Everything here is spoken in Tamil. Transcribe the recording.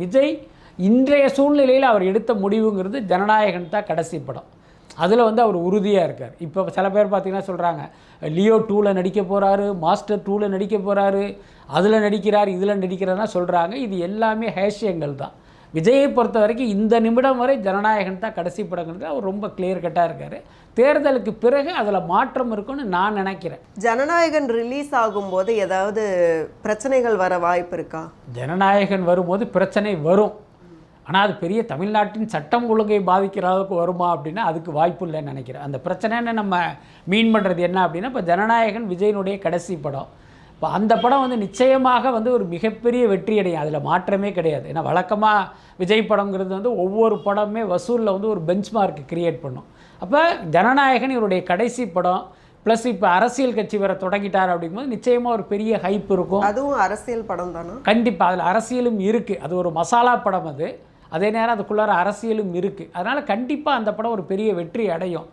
விஜய் இன்றைய சூழ்நிலையில் அவர் எடுத்த முடிவுங்கிறது ஜனநாயகன் தான் கடைசி படம். அதில் வந்து அவர் உறுதியாக இருக்கார். இப்போ சில பேர் பார்த்திங்கன்னா சொல்கிறாங்க லியோ 2ல் நடிக்க போகிறாரு, மாஸ்டர் 2ல் நடிக்க போகிறாரு, அதில் நடிக்கிறார், இதில் நடிக்கிறாருன்னா சொல்கிறாங்க. இது எல்லாமே ஹேஷியங்கள் தான். விஜயை பொறுத்த வரைக்கும் இந்த நிமிடம் வரை ஜனநாயகன் தான் கடைசி படங்கிறது அவர் ரொம்ப கிளியர் கட்டாக இருக்கார். தேர்தலுக்கு பிறகு அதில் மாற்றம் இருக்குன்னு நான் நினைக்கிறேன். ஜனநாயகன் ரிலீஸ் ஆகும்போது ஏதாவது பிரச்சனைகள் வர வாய்ப்பு இருக்கா? ஜனநாயகன் வரும்போது பிரச்சனை வரும். ஆனால் அது பெரிய தமிழ்நாட்டின் சட்டம் ஒழுங்கை பாதிக்கிற அளவுக்கு வருமா அப்படின்னா அதுக்கு வாய்ப்பு இல்லைன்னு நினைக்கிறேன். அந்த பிரச்சனைன்னு நம்ம மீன் பண்ணுறது என்ன அப்படின்னா, இப்போ ஜனநாயகன் விஜயனுடைய கடைசி படம். இப்போ அந்த படம் வந்து நிச்சயமாக வந்து ஒரு மிகப்பெரிய வெற்றி அடையும், அதில் மாற்றமே கிடையாது. ஏன்னா வழக்கமாக விஜய் படங்கிறது வந்து ஒவ்வொரு படமே வசூலில் வந்து ஒரு பெஞ்ச் மார்க் கிரியேட் பண்ணும். அப்போ ஜனநாயகன் இவருடைய கடைசி படம், ப்ளஸ் இப்போ அரசியல் கட்சி வர தொடங்கிட்டார் அப்படிங்கும்போது நிச்சயமாக ஒரு பெரிய ஹைப் இருக்கும். அதுவும் அரசியல் படம் தானே? கண்டிப்பாக அதில் அரசியலும் இருக்குது. அது ஒரு மசாலா படம் அது. அதே நேரம் அதுக்குள்ளார அரசியலும் இருக்குது. அதனால் கண்டிப்பாக அந்த படம் ஒரு பெரிய வெற்றி அடையும்.